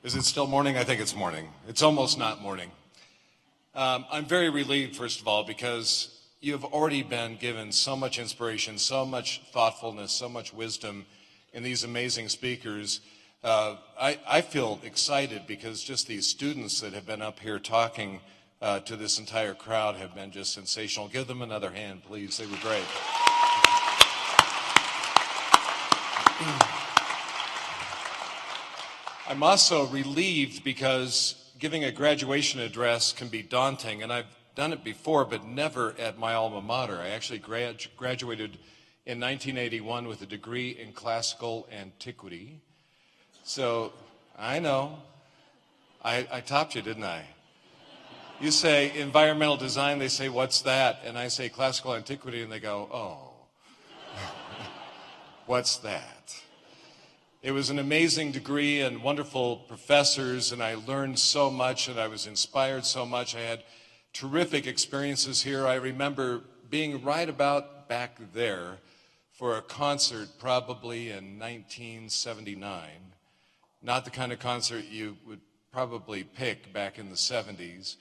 Is it still morning? I think it's morning. It's almost not morning. I'm very relieved, first of all, because you have already been given so much inspiration, so much thoughtfulness, so much wisdom in these amazing speakers. I feel excited because just these students that have been up here talking to this entire crowd have been just sensational. Give them another hand, please. They were great. I'm also relieved because giving a graduation address can be daunting, and I've done it before, but never at my alma mater. I actually graduated in 1981 with a degree in classical antiquity. So, I know, I topped you, didn't I? You say environmental design, they say, what's that? And I say classical antiquity, and they go, oh, what's that? It was an amazing degree and wonderful professors, and I learned so much, and I was inspired so much. I had terrific experiences here. I remember being right about back there for a concert probably in 1979. Not the kind of concert you would probably pick back in the 70s.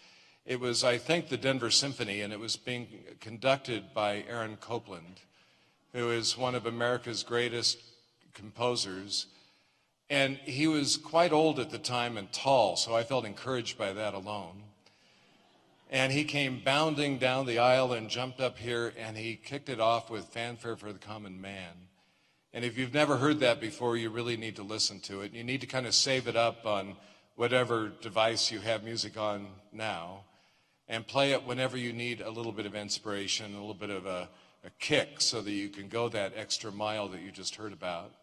It was, I think, the Denver Symphony, and it was being conducted by Aaron Copland, who is one of America's greatest composers. And he was quite old at the time and tall, so I felt encouraged by that alone. And he came bounding down the aisle and jumped up here, and he kicked it off with Fanfare for the Common Man. And if you've never heard that before, you really need to listen to it. You need to kind of save it up on whatever device you have music on now and play it whenever you need a little bit of inspiration, a little bit of a kick so that you can go that extra mile that you just heard about.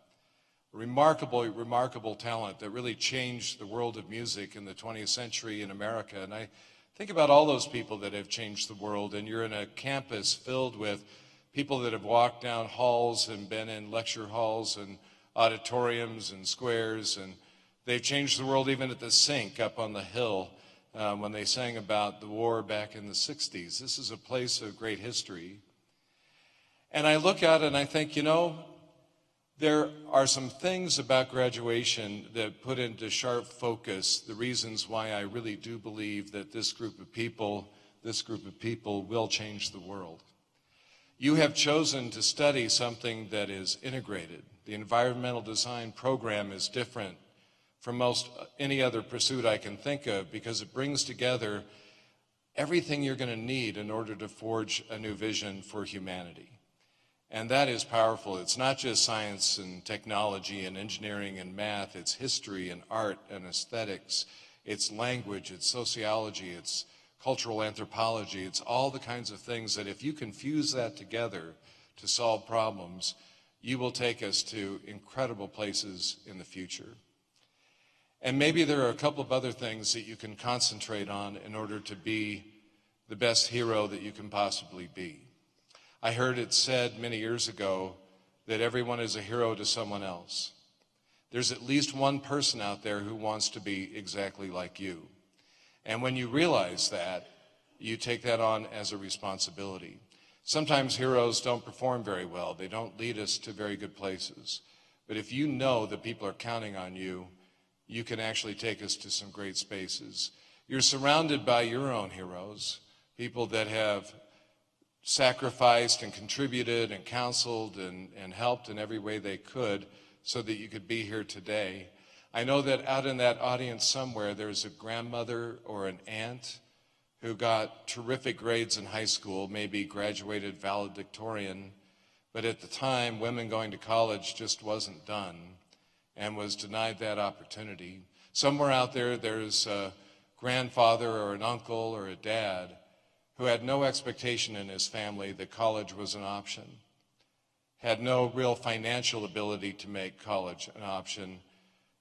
Remarkable, remarkable talent that really changed the world of music in the 20th century in America. And I think about all those people that have changed the world, and you're in a campus filled with people that have walked down halls and been in lecture halls and auditoriums and squares, and they've changed the world even at the Sink up on the hill when they sang about the war back in the 60s. This is a place of great history. And I look out and I think, you know, there are some things about graduation that put into sharp focus the reasons why I really do believe that this group of people will change the world. You have chosen to study something that is integrated. The environmental design program is different from most any other pursuit I can think of because it brings together everything you're going to need in order to forge a new vision for humanity. And that is powerful. It's not just science and technology and engineering and math. It's history and art and aesthetics. It's language. It's sociology. It's cultural anthropology. It's all the kinds of things that if you can fuse that together to solve problems, you will take us to incredible places in the future. And maybe there are a couple of other things that you can concentrate on in order to be the best hero that you can possibly be. I heard it said many years ago that everyone is a hero to someone else. There's at least one person out there who wants to be exactly like you. And when you realize that, you take that on as a responsibility. Sometimes heroes don't perform very well. They don't lead us to very good places. But if you know that people are counting on you, you can actually take us to some great spaces. You're surrounded by your own heroes, people that have sacrificed and contributed and counseled and helped in every way they could so that you could be here today. I know that out in that audience somewhere there's a grandmother or an aunt who got terrific grades in high school, maybe graduated valedictorian, but at the time women going to college just wasn't done and was denied that opportunity. Somewhere out there there's a grandfather or an uncle or a dad who had no expectation in his family that college was an option, had no real financial ability to make college an option,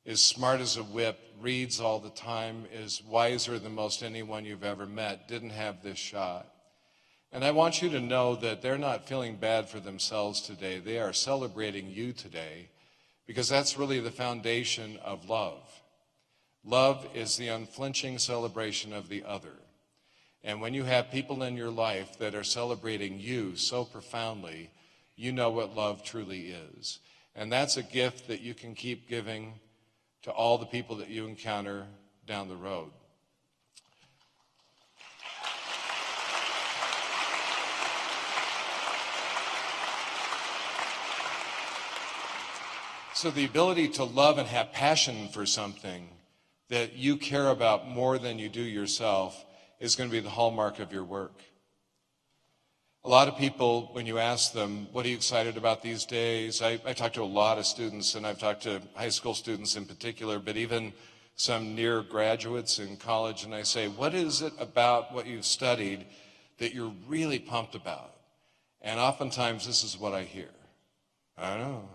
is smart as a whip, reads all the time, is wiser than most anyone you've ever met, didn't have this shot. And I want you to know that they're not feeling bad for themselves today. They are celebrating you today because that's really the foundation of love. Love is the unflinching celebration of the other. And when you have people in your life that are celebrating you so profoundly, you know what love truly is. And that's a gift that you can keep giving to all the people that you encounter down the road. So the ability to love and have passion for something that you care about more than you do yourself is going to be the hallmark of your work. A lot of people, when you ask them, what are you excited about these days? I talk to a lot of students, and I've talked to high school students in particular, but even some near graduates in college, and I say, what is it about what you've studied that you're really pumped about? And oftentimes this is what I hear. I don't know.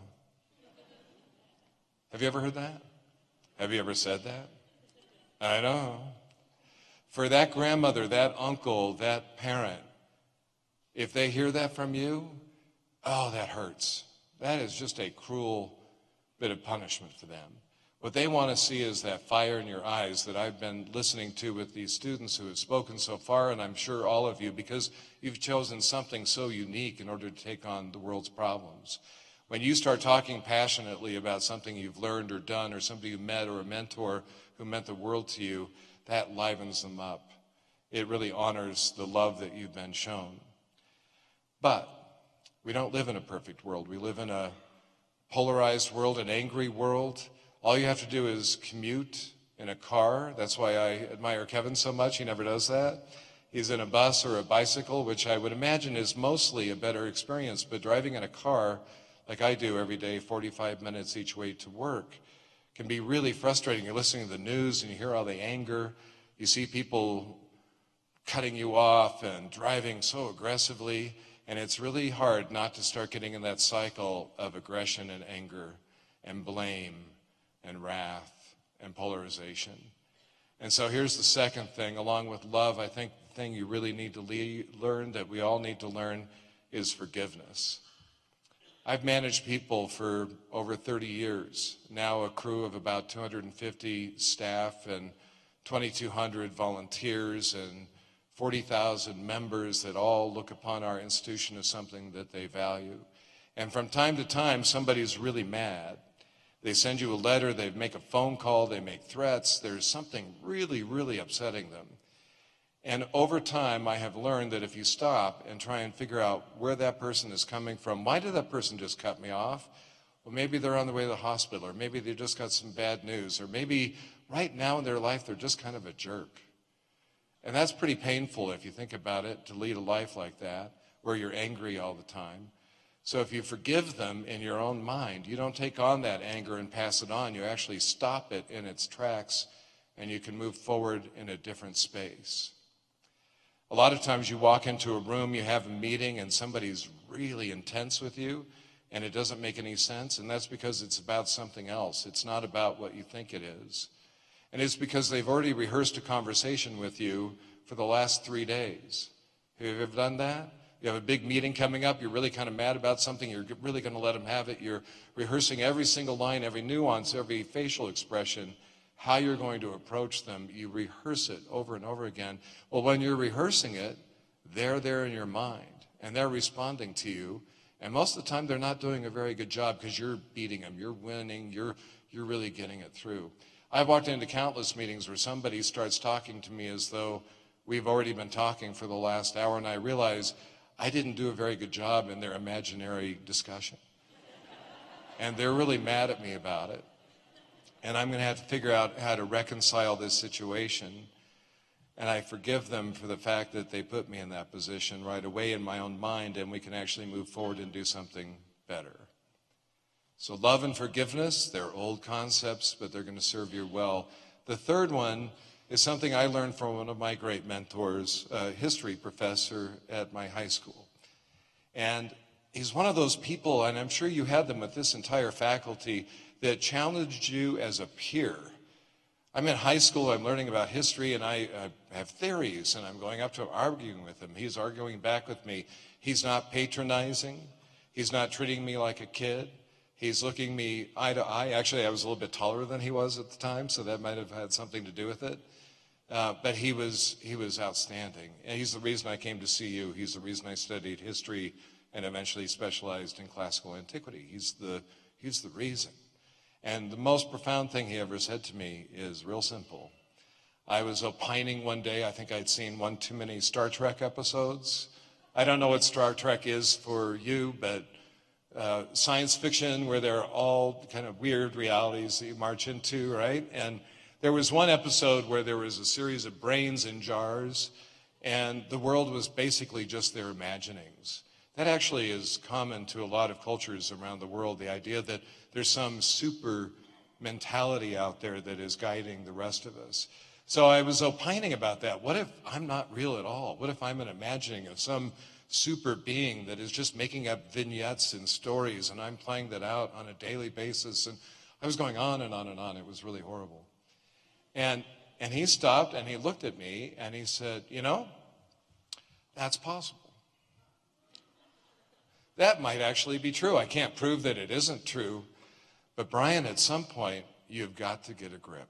Have you ever heard that? Have you ever said that? I know. For that grandmother, that uncle, that parent, if they hear that from you, oh, that hurts. That is just a cruel bit of punishment for them. What they want to see is that fire in your eyes that I've been listening to with these students who have spoken so far, and I'm sure all of you, because you've chosen something so unique in order to take on the world's problems. When you start talking passionately about something you've learned or done, or somebody you met, or a mentor who meant the world to you, that livens them up. It really honors the love that you've been shown. But we don't live in a perfect world. We live in a polarized world, an angry world. All you have to do is commute in a car. That's why I admire Kevin so much. He never does that. He's in a bus or a bicycle, which I would imagine is mostly a better experience. But driving in a car, like I do every day, 45 minutes each way to work, can be really frustrating. You're listening to the news and you hear all the anger. You see people cutting you off and driving so aggressively. And it's really hard not to start getting in that cycle of aggression and anger and blame and wrath and polarization. And so here's the second thing. Along with love, I think the thing you really need to learn, that we all need to learn, is forgiveness. I've managed people for over 30 years, now a crew of about 250 staff and 2,200 volunteers and 40,000 members that all look upon our institution as something that they value. And from time to time, somebody's really mad. They send you a letter, they make a phone call, they make threats. There's something really, really upsetting them. And over time, I have learned that if you stop and try and figure out where that person is coming from, why did that person just cut me off? Well, maybe they're on the way to the hospital, or maybe they just got some bad news, or maybe right now in their life, they're just kind of a jerk. And that's pretty painful if you think about it, to lead a life like that, where you're angry all the time. So if you forgive them in your own mind, you don't take on that anger and pass it on. You actually stop it in its tracks, and you can move forward in a different space. A lot of times you walk into a room, you have a meeting, and somebody's really intense with you, and it doesn't make any sense, and that's because it's about something else. It's not about what you think it is. And it's because they've already rehearsed a conversation with you for the last 3 days. Have you ever done that? You have a big meeting coming up, you're really kind of mad about something, you're really going to let them have it. You're rehearsing every single line, every nuance, every facial expression, how you're going to approach them. You rehearse it over and over again. Well, when you're rehearsing it, they're there in your mind, and they're responding to you. And most of the time, they're not doing a very good job because you're beating them, you're winning, you're really getting it through. I've walked into countless meetings where somebody starts talking to me as though we've already been talking for the last hour, and I realize I didn't do a very good job in their imaginary discussion. And they're really mad at me about it. And I'm going to have to figure out how to reconcile this situation. And I forgive them for the fact that they put me in that position right away in my own mind, and we can actually move forward and do something better. So love and forgiveness, they're old concepts, but they're going to serve you well. The third one is something I learned from one of my great mentors, a history professor at my high school. And he's one of those people, and I'm sure you had them with this entire faculty, that challenged you as a peer. I'm in high school, I'm learning about history, and I have theories, and I'm going up to him, arguing with him. He's arguing back with me. He's not patronizing. He's not treating me like a kid. He's looking me eye to eye. Actually, I was a little bit taller than he was at the time, so that might have had something to do with it. But he was outstanding. And he's the reason I came to CU. He's the reason I studied history and eventually specialized in classical antiquity. He's the reason. And the most profound thing he ever said to me is real simple. I was opining one day, I think I'd seen one too many Star Trek episodes. I don't know what Star Trek is for you, but science fiction where there are all kind of weird realities that you march into, right? And there was one episode where there was a series of brains in jars, and the world was basically just their imaginings. That actually is common to a lot of cultures around the world, the idea that there's some super mentality out there that is guiding the rest of us. So I was opining about that. What if I'm not real at all? What if I'm an imagining of some super being that is just making up vignettes and stories, and I'm playing that out on a daily basis? And I was going on and on and on. It was really horrible. And he stopped and he looked at me and he said, you know, that's possible. That might actually be true. I can't prove that it isn't true. But Brian, at some point, you've got to get a grip.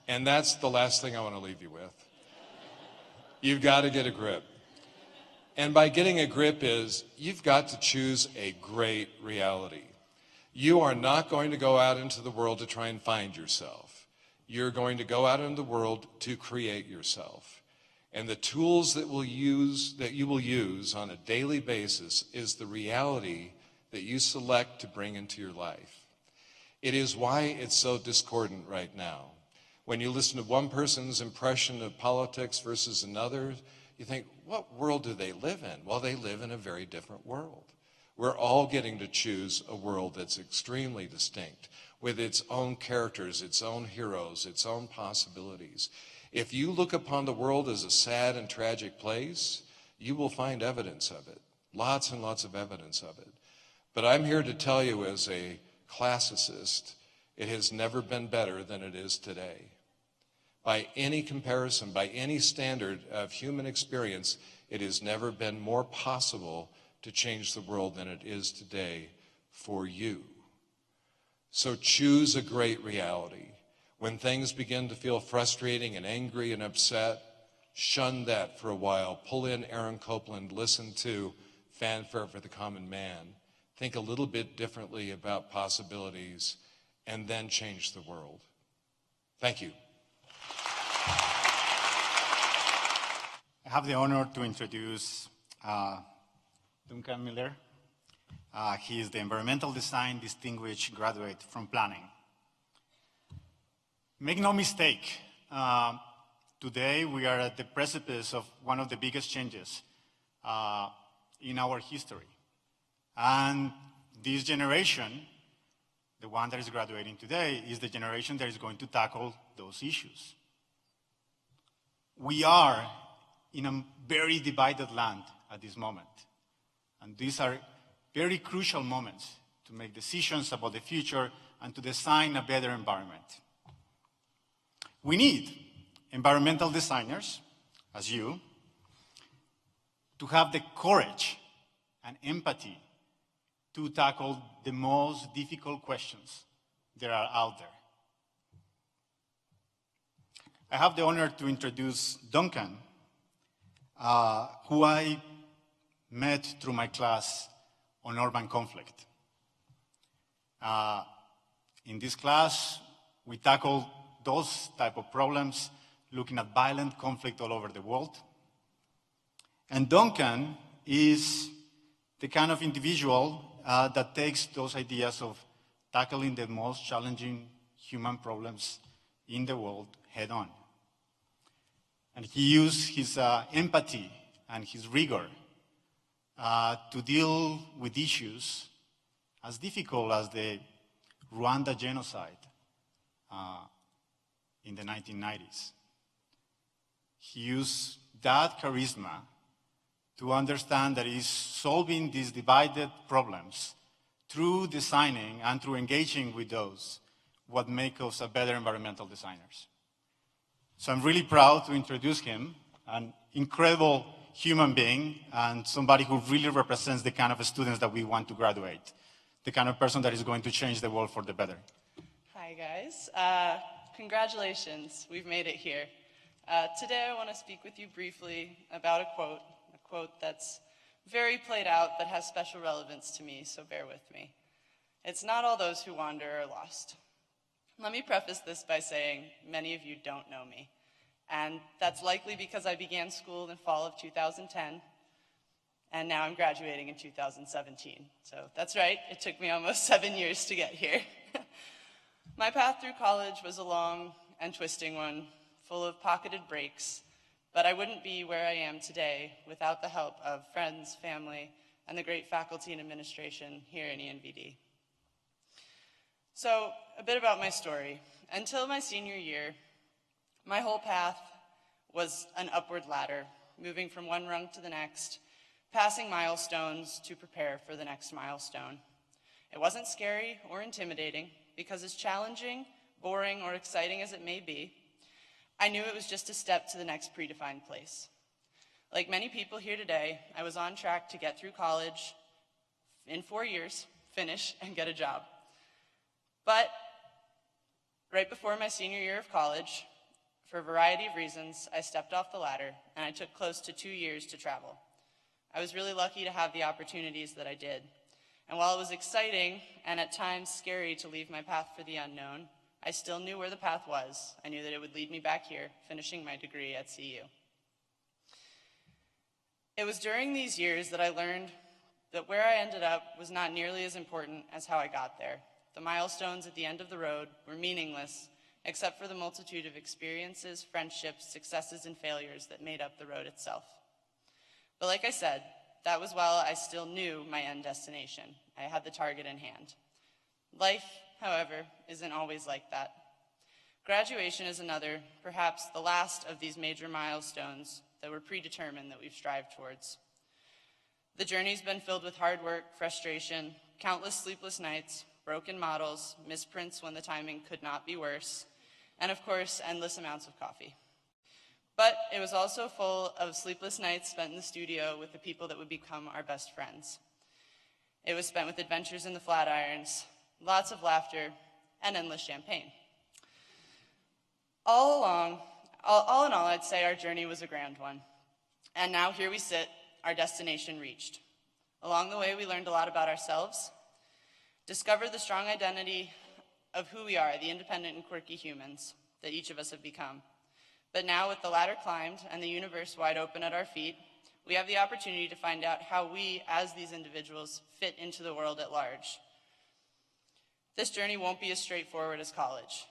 And that's the last thing I want to leave you with. You've got to get a grip. And by getting a grip is, you've got to choose a great reality. You are not going to go out into the world to try and find yourself. You're going to go out into the world to create yourself. And the tools that you will use on a daily basis is the reality that you select to bring into your life. It is why it's so discordant right now. When you listen to one person's impression of politics versus another, you think, what world do they live in? Well, they live in a very different world. We're all getting to choose a world that's extremely distinct, with its own characters, its own heroes, its own possibilities. If you look upon the world as a sad and tragic place, you will find evidence of it, lots and lots of evidence of it. But I'm here to tell you, as a classicist, it has never been better than it is today. By any comparison, by any standard of human experience, it has never been more possible to change the world than it is today for you. So choose a great reality. When things begin to feel frustrating and angry and upset, shun that for a while. Pull in Aaron Copland, listen to Fanfare for the Common Man. Think a little bit differently about possibilities, and then change the world. Thank you. I have the honor to introduce Duncan Miller. He is the Environmental Design Distinguished Graduate from Planning. Make no mistake, today we are at the precipice of one of the biggest changes in our history. And this generation, the one that is graduating today, is the generation that is going to tackle those issues. We are in a very divided land at this moment. And these are very crucial moments to make decisions about the future and to design a better environment. We need environmental designers, as you, to have the courage and empathy to tackle the most difficult questions that are out there. I have the honor to introduce Duncan, who I met through my class on urban conflict. In this class, we tackled those type of problems, looking at violent conflict all over the world. And Duncan is the kind of individual that takes those ideas of tackling the most challenging human problems in the world head on. And he used his empathy and his rigor to deal with issues as difficult as the Rwanda genocide in the 1990s. He used that charisma to understand that he's solving these divided problems through designing and through engaging with those what make us a better environmental designers. So I'm really proud to introduce him, an incredible human being and somebody who really represents the kind of students that we want to graduate, the kind of person that is going to change the world for the better. Hi guys, congratulations, we've made it here. Today I want to speak with you briefly about a quote that's very played out, but has special relevance to me, so bear with me. It's not all those who wander are lost. Let me preface this by saying many of you don't know me, and that's likely because I began school in the fall of 2010, and now I'm graduating in 2017. So that's right, it took me almost 7 years to get here. My path through college was a long and twisting one, full of pocketed breaks, but I wouldn't be where I am today without the help of friends, family, and the great faculty and administration here in ENVD. So, a bit about my story. Until my senior year, my whole path was an upward ladder, moving from one rung to the next, passing milestones to prepare for the next milestone. It wasn't scary or intimidating, because as challenging, boring, or exciting as it may be, I knew it was just a step to the next predefined place. Like many people here today, I was on track to get through college in 4 years, finish, and get a job. But right before my senior year of college, for a variety of reasons, I stepped off the ladder, and I took close to 2 years to travel. I was really lucky to have the opportunities that I did. And while it was exciting and at times scary to leave my path for the unknown, I still knew where the path was. I knew that it would lead me back here, finishing my degree at CU. It was during these years that I learned that where I ended up was not nearly as important as how I got there. The milestones at the end of the road were meaningless, except for the multitude of experiences, friendships, successes, and failures that made up the road itself. But like I said, that was while I still knew my end destination. I had the target in hand. Life, however, isn't always like that. Graduation is another, perhaps the last of these major milestones that were predetermined that we've strived towards. The journey's been filled with hard work, frustration, countless sleepless nights, broken models, misprints when the timing could not be worse, and of course, endless amounts of coffee. But it was also full of sleepless nights spent in the studio with the people that would become our best friends. It was spent with adventures in the Flatirons, lots of laughter, and endless champagne. All in all, I'd say our journey was a grand one. And now here we sit, our destination reached. Along the way, we learned a lot about ourselves, discovered the strong identity of who we are, the independent and quirky humans that each of us have become. But now with the ladder climbed and the universe wide open at our feet, we have the opportunity to find out how we, as these individuals, fit into the world at large. This journey won't be as straightforward as college.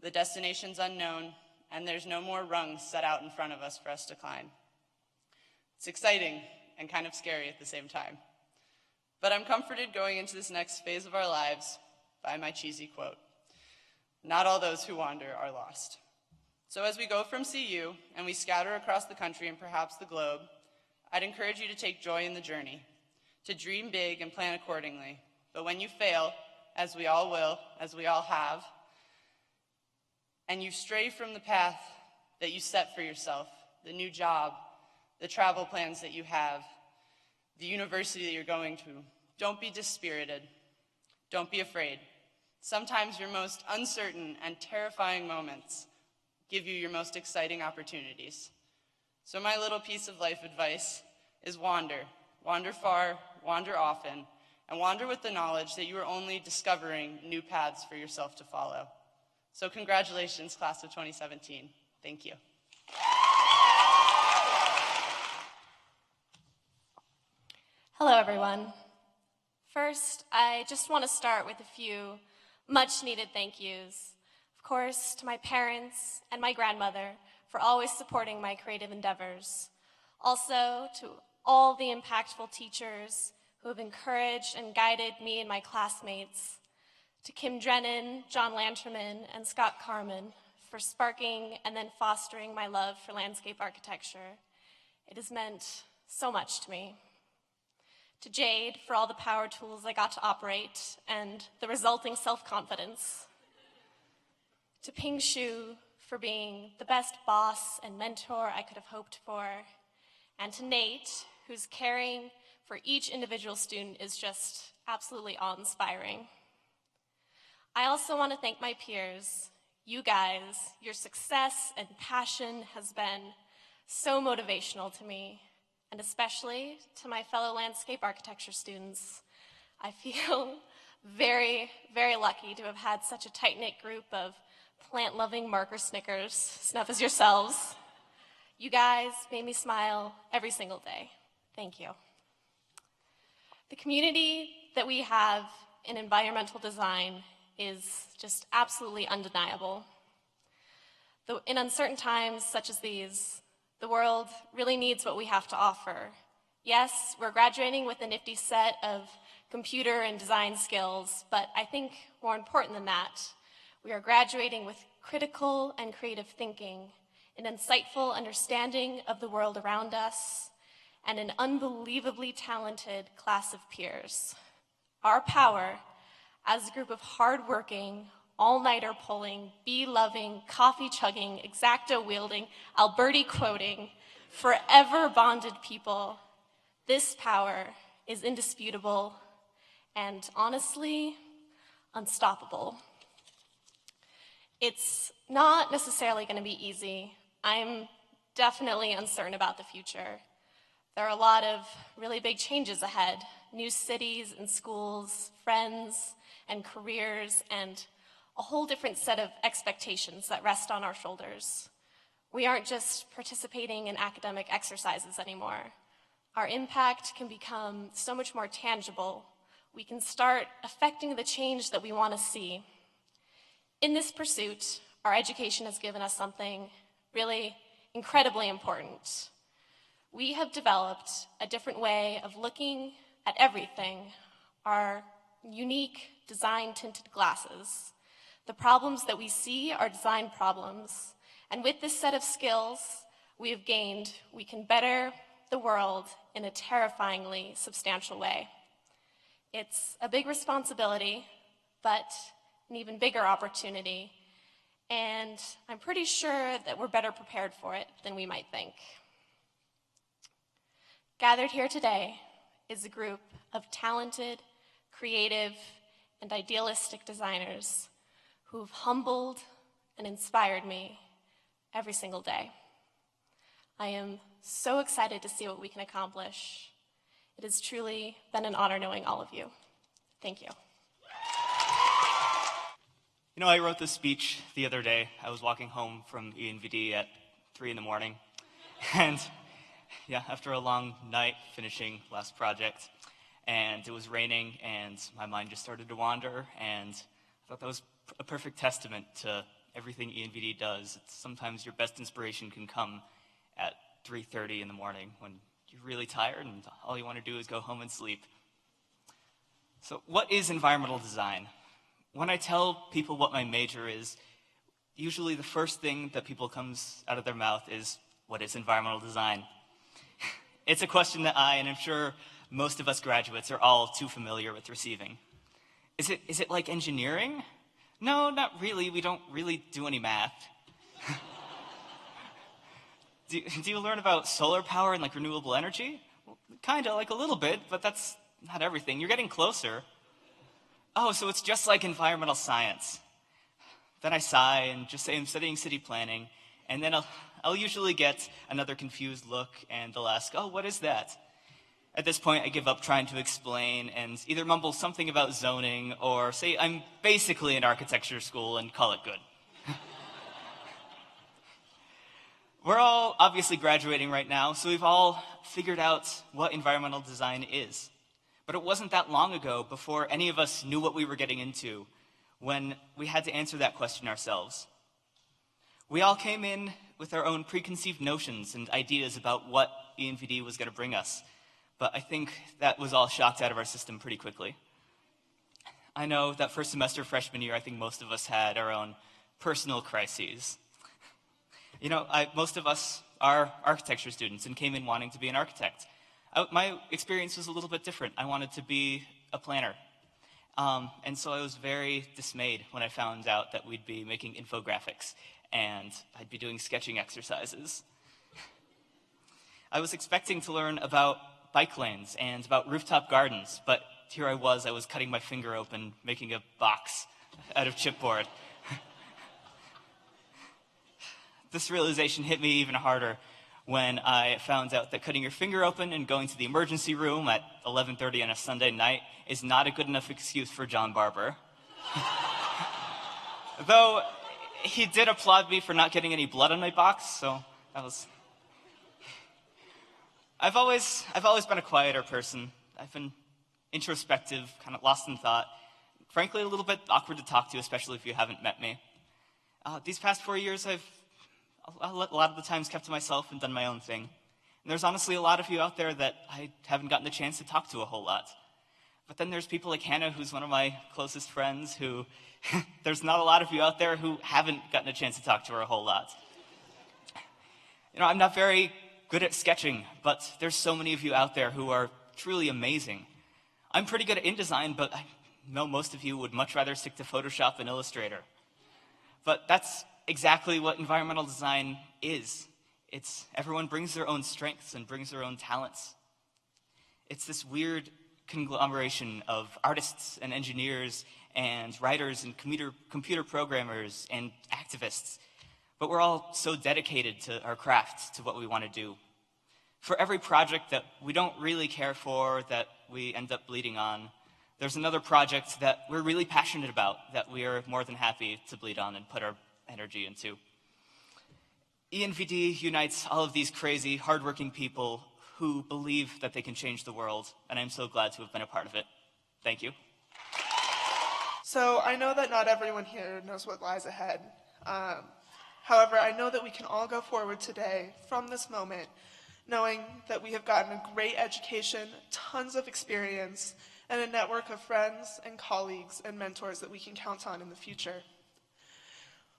The destination's unknown, and there's no more rungs set out in front of us for us to climb. It's exciting and kind of scary at the same time. But I'm comforted going into this next phase of our lives by my cheesy quote, "Not all those who wander are lost." So as we go from CU and we scatter across the country and perhaps the globe, I'd encourage you to take joy in the journey, to dream big and plan accordingly. But when you fail, as we all will, as we all have, and you stray from the path that you set for yourself, the new job, the travel plans that you have, the university that you're going to, don't be dispirited. Don't be afraid. Sometimes your most uncertain and terrifying moments give you your most exciting opportunities. So my little piece of life advice is wander. Wander far, wander often, and wander with the knowledge that you are only discovering new paths for yourself to follow. So congratulations, class of 2017. Thank you. Hello, everyone. First, I just want to start with a few much-needed thank yous. Of course, to my parents and my grandmother for always supporting my creative endeavors. Also, to all the impactful teachers who have encouraged and guided me and my classmates. To Kim Drennan, John Lanterman, and Scott Carmen for sparking and then fostering my love for landscape architecture. It has meant so much to me. To Jade for all the power tools I got to operate and the resulting self-confidence. To Ping Shu for being the best boss and mentor I could have hoped for. And to Nate, whose caring for each individual student is just absolutely awe-inspiring. I also want to thank my peers. You guys, your success and passion has been so motivational to me, and especially to my fellow landscape architecture students. I feel very, very lucky to have had such a tight-knit group of plant-loving marker snickers, snuff as yourselves. You guys made me smile every single day. Thank you. The community that we have in environmental design is just absolutely undeniable. Though in uncertain times such as these, the world really needs what we have to offer. Yes, we're graduating with a nifty set of computer and design skills, but I think more important than that, we are graduating with critical and creative thinking, an insightful understanding of the world around us, and an unbelievably talented class of peers. Our power as a group of hardworking, all-nighter pulling, bee-loving, coffee-chugging, X-Acto-wielding, Alberti quoting, forever bonded people, this power is indisputable and honestly unstoppable. It's not necessarily going to be easy. I'm definitely uncertain about the future. There are a lot of really big changes ahead. New cities and schools, friends and careers, and a whole different set of expectations that rest on our shoulders. We aren't just participating in academic exercises anymore. Our impact can become so much more tangible. We can start affecting the change that we want to see. In this pursuit, our education has given us something really incredibly important. We have developed a different way of looking at everything, our unique design-tinted glasses. The problems that we see are design problems, and with this set of skills we have gained, we can better the world in a terrifyingly substantial way. It's a big responsibility, but an even bigger opportunity, and I'm pretty sure that we're better prepared for it than we might think. Gathered here today is a group of talented, creative, and idealistic designers who've humbled and inspired me every single day. I am so excited to see what we can accomplish. It has truly been an honor knowing all of you. Thank you. You know, I wrote this speech the other day. I was walking home from ENVD at 3 in the morning. And yeah, after a long night finishing last project, and it was raining, and my mind just started to wander, and I thought that was a perfect testament to everything ENVD does. It's sometimes your best inspiration can come at 3:30 in the morning when you're really tired and all you want to do is go home and sleep. So what is environmental design? When I tell people what my major is, usually the first thing that people comes out of their mouth is, what is environmental design? It's a question that I, and I'm sure most of us graduates, are all too familiar with receiving. Is it like engineering? No, not really. We don't really do any math. Do you learn about solar power and like renewable energy? Well, kind of, like a little bit, but that's not everything. You're getting closer. Oh, so it's just like environmental science. Then I sigh and just say I'm studying city planning, and then I'll usually get another confused look, and they'll ask, oh, what is that? At this point, I give up trying to explain and either mumble something about zoning or say I'm basically in architecture school and call it good. We're all obviously graduating right now, so we've all figured out what environmental design is. But it wasn't that long ago before any of us knew what we were getting into when we had to answer that question ourselves. We all came in with our own preconceived notions and ideas about what ENVD was going to bring us, but I think that was all shocked out of our system pretty quickly. I know that first semester freshman year, I think most of us had our own personal crises. You know, most of us are architecture students and came in wanting to be an architect. My experience was a little bit different. I wanted to be a planner. And so I was very dismayed when I found out that we'd be making infographics and I'd be doing sketching exercises. I was expecting to learn about bike lanes and about rooftop gardens, but here I was cutting my finger open, making a box out of chipboard. This realization hit me even harder when I found out that cutting your finger open and going to the emergency room at 11:30 on a Sunday night is not a good enough excuse for John Barber. Though he did applaud me for not getting any blood on my box, so that was... I've always been a quieter person. I've been introspective, kind of lost in thought. Frankly, a little bit awkward to talk to, especially if you haven't met me. These past 4 years, I've a lot of the times kept to myself and done my own thing. And there's honestly a lot of you out there that I haven't gotten the chance to talk to a whole lot. But then there's people like Hannah, who's one of my closest friends, who there's not a lot of you out there who haven't gotten a chance to talk to her a whole lot. You know, I'm not very good at sketching, but there's so many of you out there who are truly amazing. I'm pretty good at InDesign, but I know most of you would much rather stick to Photoshop and Illustrator. But that's exactly what environmental design is. It's everyone brings their own strengths and brings their own talents. It's this weird conglomeration of artists and engineers and writers and computer programmers and activists. But we're all so dedicated to our craft, to what we want to do. For every project that we don't really care for, that we end up bleeding on, there's another project that we're really passionate about, that we are more than happy to bleed on and put our energy into. ENVD unites all of these crazy, hardworking people who believe that they can change the world, and I'm so glad to have been a part of it. Thank you. So I know that not everyone here knows what lies ahead. However, I know that we can all go forward today from this moment, knowing that we have gotten a great education, tons of experience, and a network of friends and colleagues and mentors that we can count on in the future.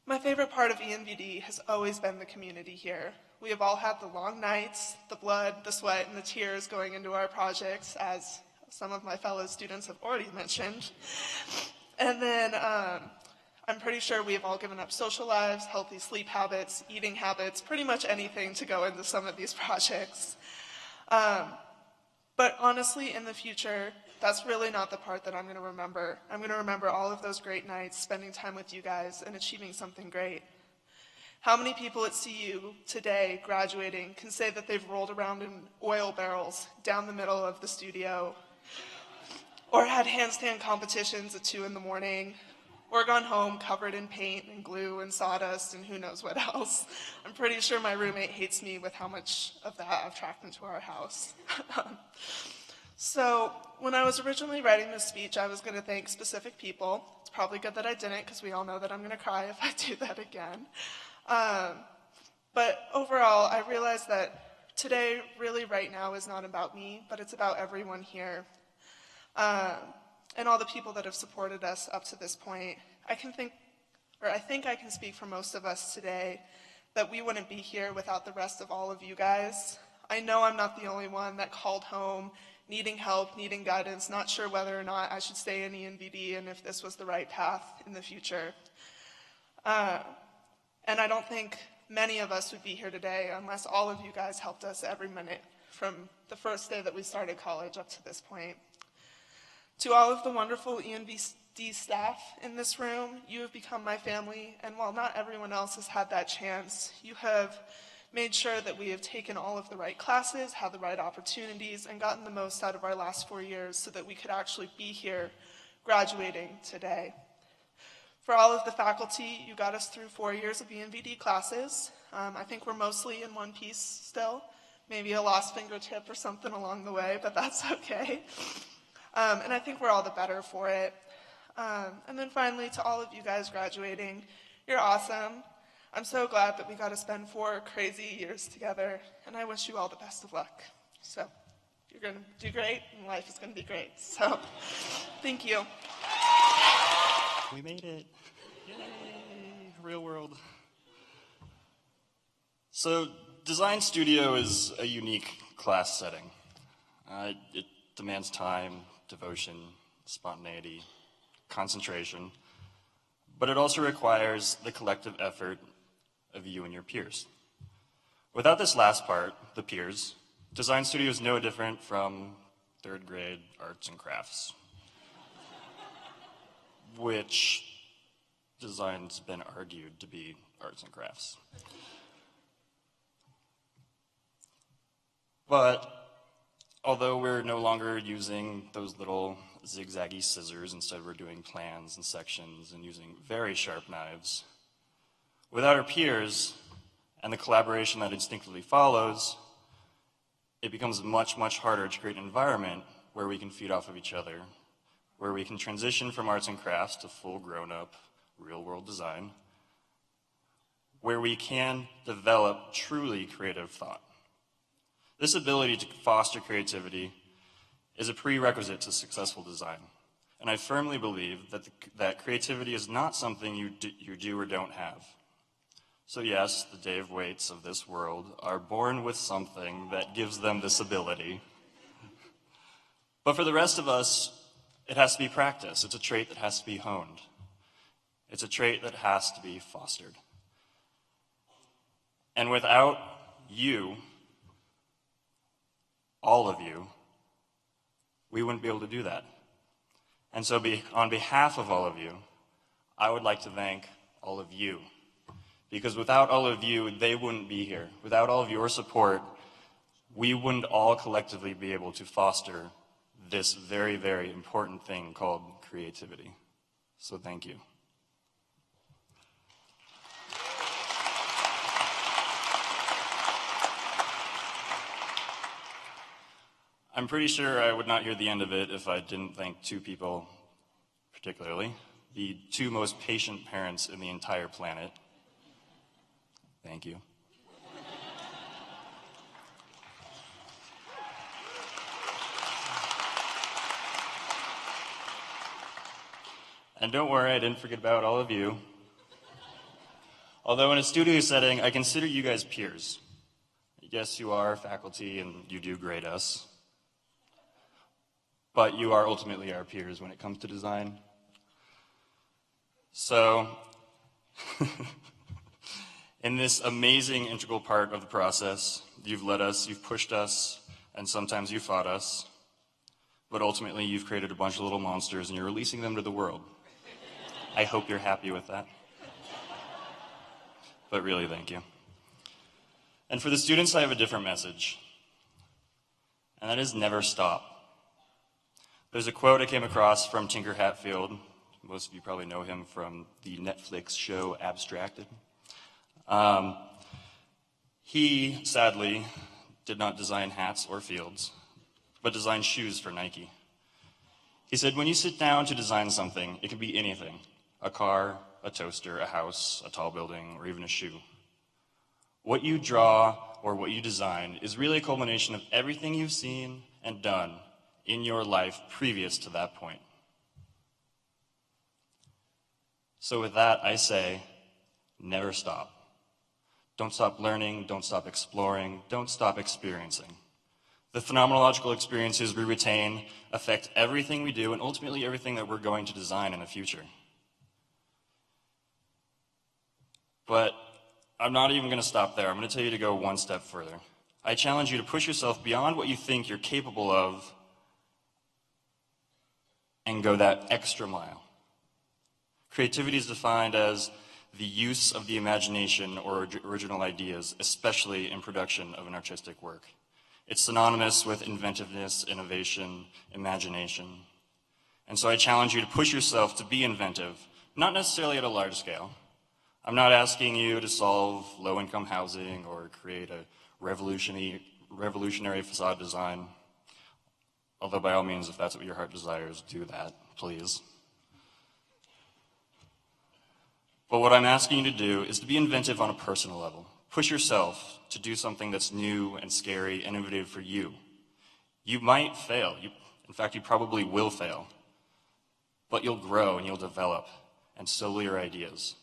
My favorite part of ENVD has always been the community here. We have all had the long nights, the blood, the sweat, and the tears going into our projects, as some of my fellow students have already mentioned. And then I'm pretty sure we have all given up social lives, healthy sleep habits, eating habits, pretty much anything to go into some of these projects. But honestly, in the future, that's really not the part that I'm going to remember. I'm going to remember all of those great nights, spending time with you guys, and achieving something great. How many people at CU today, graduating, can say that they've rolled around in oil barrels down the middle of the studio, or had handstand competitions at 2 in the morning, or gone home covered in paint and glue and sawdust and who knows what else? I'm pretty sure my roommate hates me with how much of that I've tracked into our house. So when I was originally writing this speech, I was going to thank specific people. It's probably good that I didn't, because we all know that I'm going to cry if I do that again. But overall, I realized that today, really right now, is not about me, but it's about everyone here. And all the people that have supported us up to this point. I think I can speak for most of us today that we wouldn't be here without the rest of all of you guys. I know I'm not the only one that called home, needing help, needing guidance, not sure whether or not I should stay in ENVD and if this was the right path in the future. And I don't think many of us would be here today unless all of you guys helped us every minute from the first day that we started college up to this point. To all of the wonderful ENVD staff in this room, you have become my family, and while not everyone else has had that chance, you have made sure that we have taken all of the right classes, had the right opportunities, and gotten the most out of our last 4 years so that we could actually be here graduating today. For all of the faculty, you got us through 4 years of ENVD classes. I think we're mostly in one piece still, maybe a lost fingertip or something along the way, but that's okay. And I think we're all the better for it. And then finally, to all of you guys graduating, you're awesome. I'm so glad that we got to spend 4 crazy years together, and I wish you all the best of luck. So you're going to do great, and life is going to be great. So thank you. We made it. Yay, real world. So Design Studio is a unique class setting. It demands time, devotion, spontaneity, concentration, but it also requires the collective effort of you and your peers. Without this last part, the peers, Design Studio is no different from 3rd grade arts and crafts, which design's been argued to be arts and crafts. But although we're no longer using those little zigzaggy scissors, instead we're doing plans and sections and using very sharp knives, without our peers and the collaboration that instinctively follows, it becomes much, much harder to create an environment where we can feed off of each other, where we can transition from arts and crafts to full grown-up, real-world design, where we can develop truly creative thought. This ability to foster creativity is a prerequisite to successful design. And I firmly believe that creativity is not something you do or don't have. So yes, the Dave Waits of this world are born with something that gives them this ability. But for the rest of us, it has to be practiced. It's a trait that has to be honed. It's a trait that has to be fostered. And without you, all of you, we wouldn't be able to do that. And so on behalf of all of you, I would like to thank all of you. Because without all of you, they wouldn't be here. Without all of your support, we wouldn't all collectively be able to foster this very, very important thing called creativity. So thank you. I'm pretty sure I would not hear the end of it if I didn't thank two people particularly, the two most patient parents in the entire planet. Thank you. And don't worry, I didn't forget about all of you. Although in a studio setting, I consider you guys peers. Yes, you are faculty and you do grade us. But you are ultimately our peers when it comes to design. So, in this amazing integral part of the process, you've led us, you've pushed us, and sometimes you fought us. But ultimately, you've created a bunch of little monsters and you're releasing them to the world. I hope you're happy with that. But really, thank you. And for the students, I have a different message. And that is never stop. There's a quote I came across from Tinker Hatfield. Most of you probably know him from the Netflix show Abstracted. He, sadly, did not design hats or fields, but designed shoes for Nike. He said, when you sit down to design something, it can be anything. A car, a toaster, a house, a tall building, or even a shoe. What you draw or what you design is really a culmination of everything you've seen and done in your life previous to that point. So with that, I say, never stop. Don't stop learning, don't stop exploring, don't stop experiencing. The phenomenological experiences we retain affect everything we do and ultimately everything that we're going to design in the future. But I'm not even going to stop there. I'm going to tell you to go one step further. I challenge you to push yourself beyond what you think you're capable of and go that extra mile. Creativity is defined as the use of the imagination or original ideas, especially in production of an artistic work. It's synonymous with inventiveness, innovation, imagination. And so I challenge you to push yourself to be inventive, not necessarily at a large scale. I'm not asking you to solve low-income housing or create a revolutionary facade design. Although by all means, if that's what your heart desires, do that, please. But what I'm asking you to do is to be inventive on a personal level. Push yourself to do something that's new and scary and innovative for you. You might fail. In fact, you probably will fail. But you'll grow and you'll develop, and so will your ideas.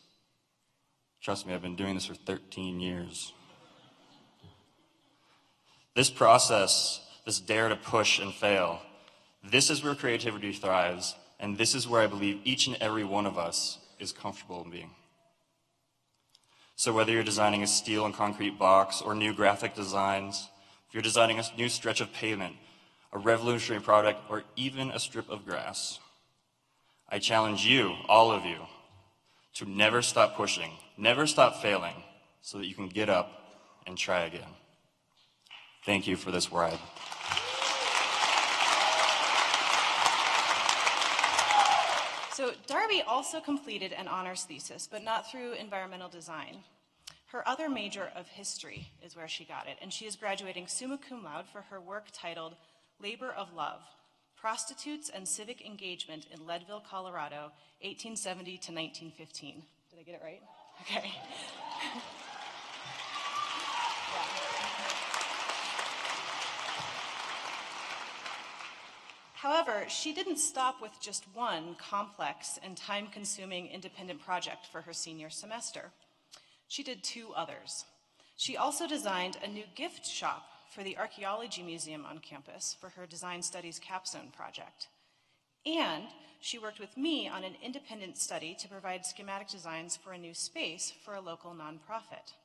Trust me, I've been doing this for 13 years. This process, this dare to push and fail, this is where creativity thrives, and this is where I believe each and every one of us is comfortable in being. So whether you're designing a steel and concrete box or new graphic designs, if you're designing a new stretch of pavement, a revolutionary product, or even a strip of grass, I challenge you, all of you, to never stop pushing, never stop failing, so that you can get up and try again. Thank you for this ride. So Darby also completed an honors thesis, but not through environmental design. Her other major of history is where she got it, and she is graduating summa cum laude for her work titled Labor of Love, Prostitutes and Civic Engagement in Leadville, Colorado, 1870 to 1915. Did I get it right? Okay. However, she didn't stop with just one complex and time-consuming independent project for her senior semester. She did two others. She also designed a new gift shop for the Archaeology Museum on campus for her Design Studies capstone project. And she worked with me on an independent study to provide schematic designs for a new space for a local nonprofit.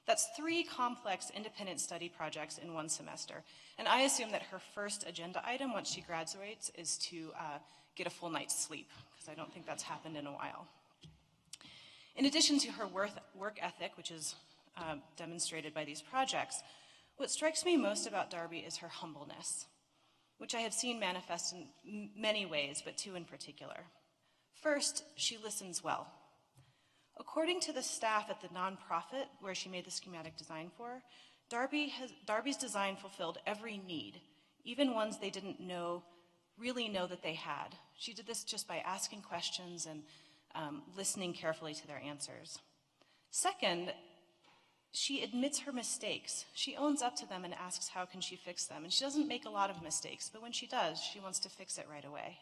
That's 3 complex independent study projects in one semester. And I assume that her first agenda item once she graduates is to get a full night's sleep, because I don't think that's happened in a while. In addition to her work ethic, which is demonstrated by these projects, what strikes me most about Darby is her humbleness, which I have seen manifest in many ways, but 2 in particular. First, she listens well. According to the staff at the nonprofit where she made the schematic design for, Darby's design fulfilled every need, even ones they didn't really know that they had. She did this just by asking questions and listening carefully to their answers. Second, she admits her mistakes. She owns up to them and asks how can she fix them. And she doesn't make a lot of mistakes, but when she does, she wants to fix it right away.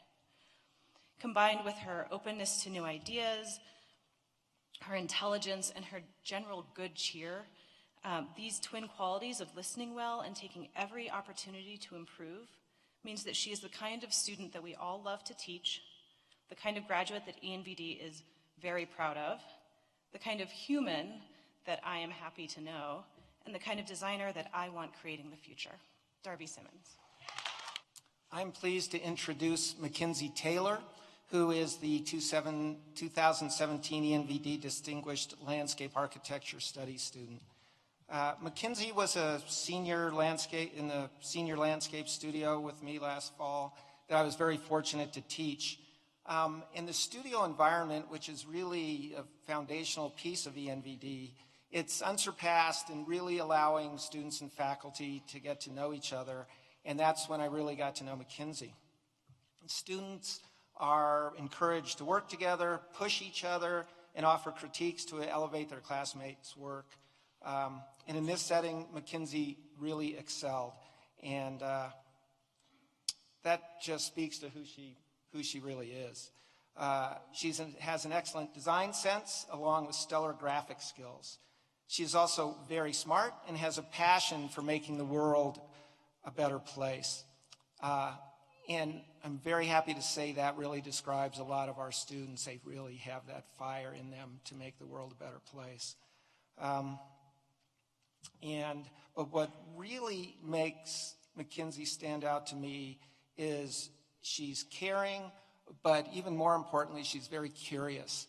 Combined with her openness to new ideas, her intelligence, and her general good cheer, these twin qualities of listening well and taking every opportunity to improve means that she is the kind of student that we all love to teach, the kind of graduate that ENVD is very proud of, the kind of human that I am happy to know, and the kind of designer that I want creating the future. Darby Simmons. I'm pleased to introduce Mackenzie Taylor, who is the 2017 ENVD Distinguished Landscape Architecture Studies student. Mackenzie was a senior in the senior landscape studio with me last fall that I was very fortunate to teach. In the studio environment, which is really a foundational piece of ENVD, it's unsurpassed in really allowing students and faculty to get to know each other, and that's when I really got to know Mackenzie. Students are encouraged to work together, push each other, and offer critiques to elevate their classmates' work. And in this setting, Mackenzie really excelled. And that just speaks to who she really is. She has an excellent design sense along with stellar graphic skills. She's also very smart and has a passion for making the world a better place. And I'm very happy to say that really describes a lot of our students. They really have that fire in them to make the world a better place. But what really makes Mackenzie stand out to me is she's caring, but even more importantly, she's very curious.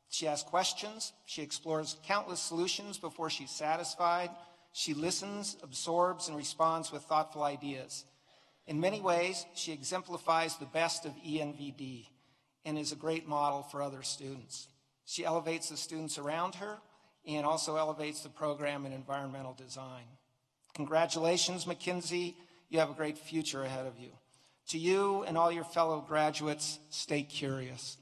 She asks questions, she explores countless solutions before she's satisfied, she listens, absorbs, and responds with thoughtful ideas. In many ways, she exemplifies the best of ENVD and is a great model for other students. She elevates the students around her and also elevates the program in environmental design. Congratulations, Mackenzie. You have a great future ahead of you. To you and all your fellow graduates, stay curious.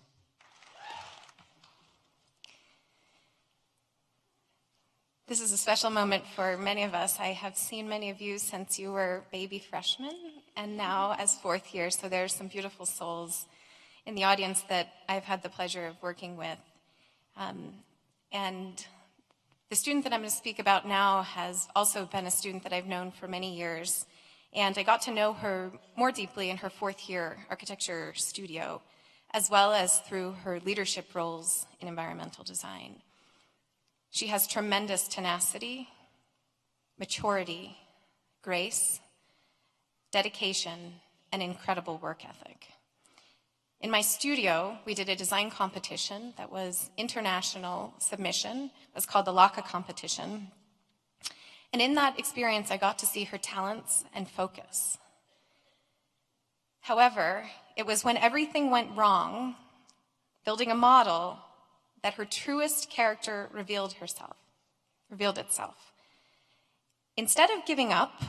This is a special moment for many of us. I have seen many of you since you were baby freshmen and now as 4th year, so there are some beautiful souls in the audience that I've had the pleasure of working with. And the student that I'm going to speak about now has also been a student that I've known for many years, and I got to know her more deeply in her 4th year architecture studio, as well as through her leadership roles in environmental design. She has tremendous tenacity, maturity, grace, dedication, and incredible work ethic. In my studio, we did a design competition that was international submission. It was called the LACA competition. And in that experience, I got to see her talents and focus. However, it was when everything went wrong, building a model, that her truest character revealed itself. Instead of giving up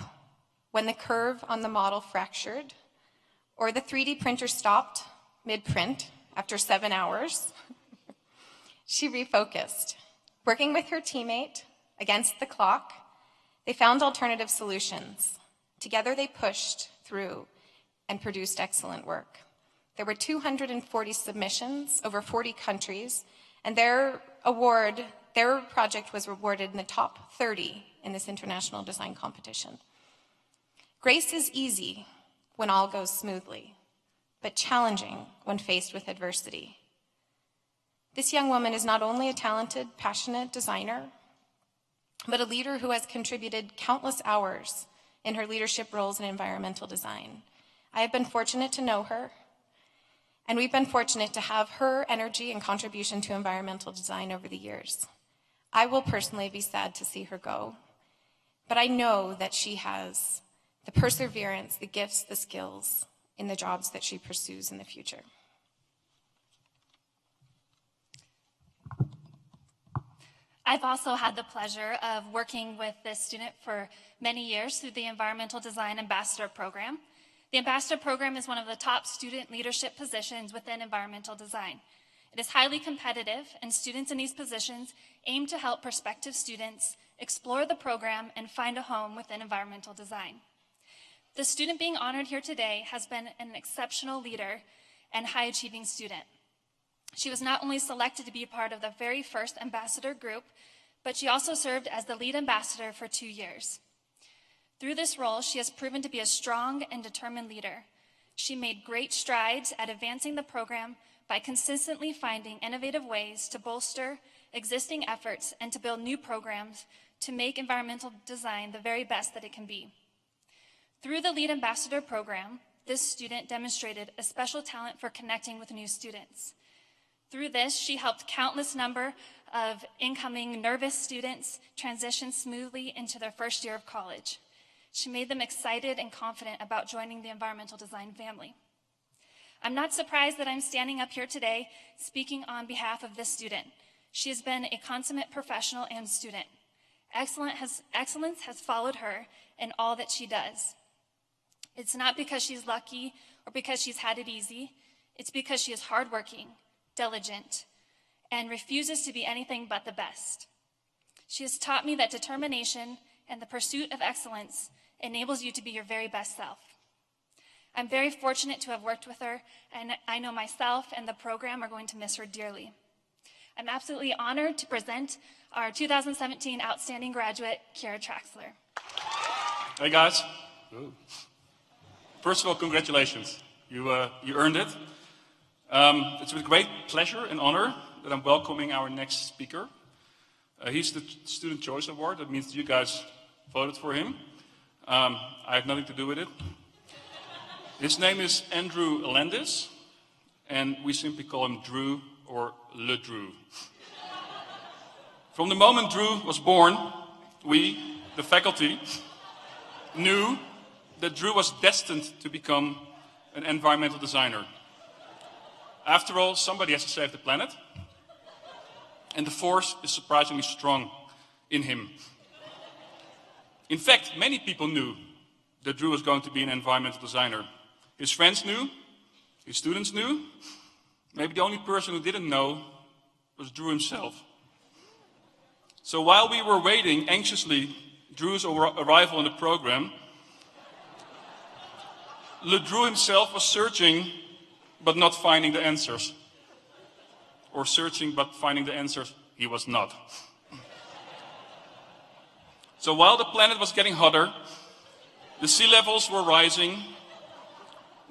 when the curve on the model fractured, or the 3D printer stopped mid-print after 7 hours, she refocused. Working with her teammate against the clock, they found alternative solutions. Together they pushed through and produced excellent work. There were 240 submissions over 40 countries, and their project was awarded in the top 30 in this international design competition. Grace is easy when all goes smoothly, but challenging when faced with adversity. This young woman is not only a talented, passionate designer, but a leader who has contributed countless hours in her leadership roles in environmental design. I have been fortunate to know her, and we've been fortunate to have her energy and contribution to environmental design over the years. I will personally be sad to see her go, but I know that she has the perseverance, the gifts, the skills in the jobs that she pursues in the future. I've also had the pleasure of working with this student for many years through the Environmental Design Ambassador Program. The Ambassador Program is one of the top student leadership positions within environmental design. It is highly competitive, and students in these positions aim to help prospective students explore the program and find a home within environmental design. The student being honored here today has been an exceptional leader and high-achieving student. She was not only selected to be a part of the very first ambassador group, but she also served as the lead ambassador for 2 years. Through this role, she has proven to be a strong and determined leader. She made great strides at advancing the program by consistently finding innovative ways to bolster existing efforts and to build new programs to make environmental design the very best that it can be. Through the Lead Ambassador Program, this student demonstrated a special talent for connecting with new students. Through this, she helped countless number of incoming nervous students transition smoothly into their first year of college. She made them excited and confident about joining the environmental design family. I'm not surprised that I'm standing up here today speaking on behalf of this student. She has been a consummate professional and student. Excellence has followed her in all that she does. It's not because she's lucky or because she's had it easy. It's because she is hardworking, diligent, and refuses to be anything but the best. She has taught me that determination and the pursuit of excellence enables you to be your very best self. I'm very fortunate to have worked with her, and I know myself and the program are going to miss her dearly. I'm absolutely honored to present our 2017 Outstanding Graduate, Kira Traxler. Hey guys. First of all, congratulations. You earned it. It's with great pleasure and honor that I'm welcoming our next speaker. He's the Student Choice Award. That means you guys voted for him. I have nothing to do with it. His name is Andrew Landis, and we simply call him Drew or Le Drew. From the moment Drew was born, we, the faculty, knew that Drew was destined to become an environmental designer. After all, somebody has to save the planet, and the force is surprisingly strong in him. In fact, many people knew that Drew was going to be an environmental designer. His friends knew, his students knew. Maybe the only person who didn't know was Drew himself. So while we were waiting anxiously Drew's arrival in the program, Drew himself was searching but not finding the answers. Or searching but finding the answers he was not. So while the planet was getting hotter, the sea levels were rising,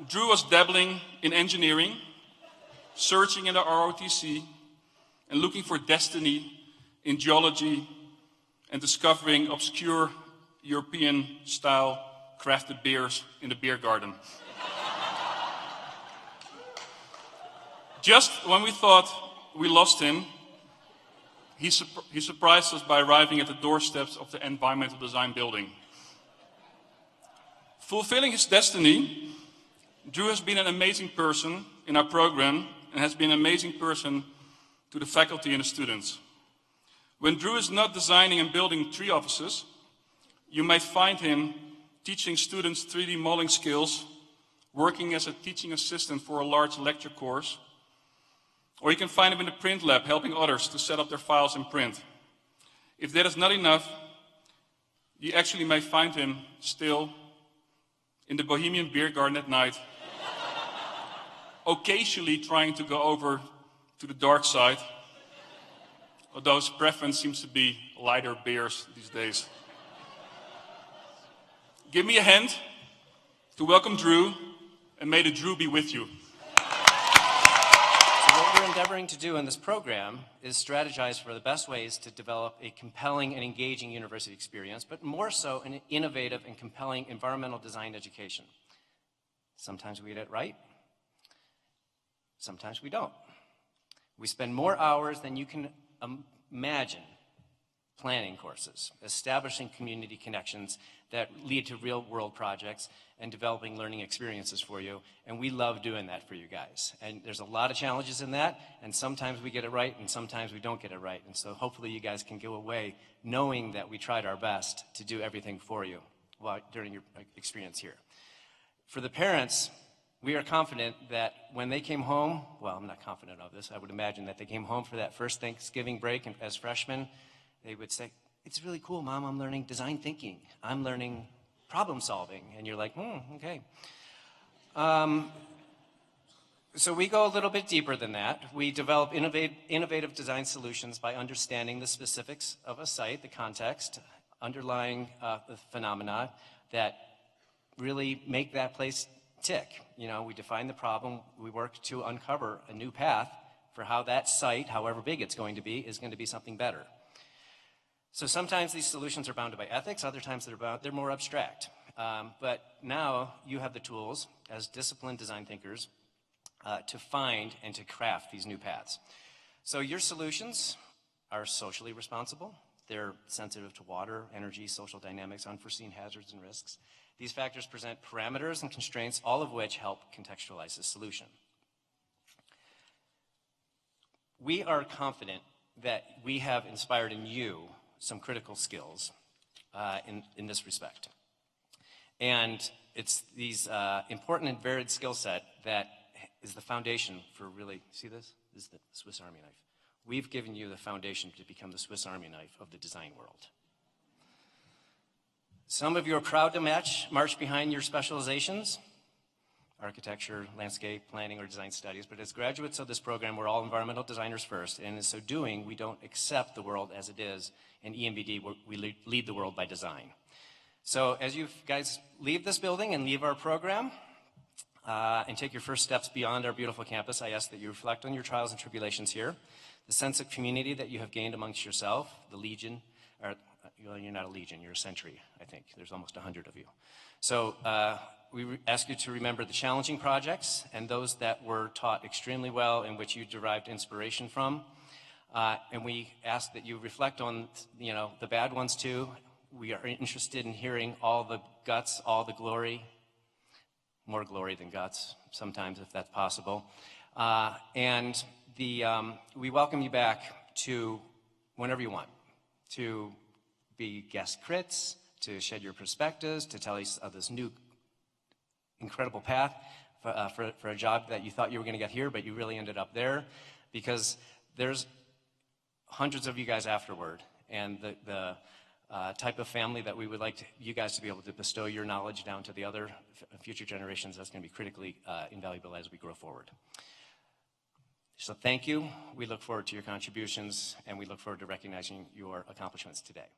Drew was dabbling in engineering, searching in the ROTC, and looking for destiny in geology and discovering obscure European-style crafted beers in the beer garden. Just when we thought we lost him, he surprised us by arriving at the doorsteps of the environmental design building. Fulfilling his destiny, Drew has been an amazing person in our program and has been an amazing person to the faculty and the students. When Drew is not designing and building tree offices, you might find him teaching students 3D modeling skills, working as a teaching assistant for a large lecture course, or you can find him in the print lab helping others to set up their files in print. If that is not enough, you actually may find him still in the Bohemian beer garden at night, occasionally trying to go over to the dark side, although his preference seems to be lighter beers these days. Give me a hand to welcome Drew, and may the Drew be with you. So what we're endeavoring to do in this program is strategize for the best ways to develop a compelling and engaging university experience, but more so an innovative and compelling environmental design education. Sometimes we get it right, sometimes we don't. We spend more hours than you can imagine planning courses, establishing community connections that lead to real-world projects, and developing learning experiences for you. And we love doing that for you guys. And there's a lot of challenges in that, and sometimes we get it right, and sometimes we don't get it right. And so hopefully you guys can go away knowing that we tried our best to do everything for you during your experience here. For the parents, we are confident that when they came home, well, I'm not confident of this, I would imagine that they came home for that first Thanksgiving break and as freshmen, they would say, "It's really cool, Mom, I'm learning design thinking. I'm learning problem solving." And you're like, okay. So we go a little bit deeper than that. We develop innovative design solutions by understanding the specifics of a site, the context, underlying the phenomena that really make that place tick. You know, we define the problem, we work to uncover a new path for how that site, however big it's going to be, is going to be something better. So sometimes these solutions are bounded by ethics, other times they're more abstract. But now you have the tools as disciplined design thinkers to find and to craft these new paths. So your solutions are socially responsible. They're sensitive to water, energy, social dynamics, unforeseen hazards and risks. These factors present parameters and constraints, all of which help contextualize the solution. We are confident that we have inspired in you some critical skills in this respect. And it's these important and varied skill set that is the foundation for really, see this? This is the Swiss Army knife. We've given you the foundation to become the Swiss Army knife of the design world. Some of you are proud to march behind your specializations, architecture, landscape, planning, or design studies, but as graduates of this program, we're all environmental designers first, and in so doing, we don't accept the world as it is. In ENVD, we lead the world by design. So as you guys leave this building and leave our program, and take your first steps beyond our beautiful campus, I ask that you reflect on your trials and tribulations here, the sense of community that you have gained amongst yourself, the legion, or you're not a legion, you're a century, I think. There's almost 100 of you. So we ask you to remember the challenging projects and those that were taught extremely well in which you derived inspiration from. And we ask that you reflect on, the bad ones too. We are interested in hearing all the guts, all the glory, more glory than guts sometimes if that's possible. And we welcome you back to whenever you want, to be guest crits, to shed your perspectives, to tell us of this new incredible path for a job that you thought you were going to get here, but you really ended up there, because there's hundreds of you guys afterward, and the type of family that we would like you guys to be able to bestow your knowledge down to the other future generations, that's going to be critically invaluable as we grow forward. So thank you. We look forward to your contributions, and we look forward to recognizing your accomplishments today.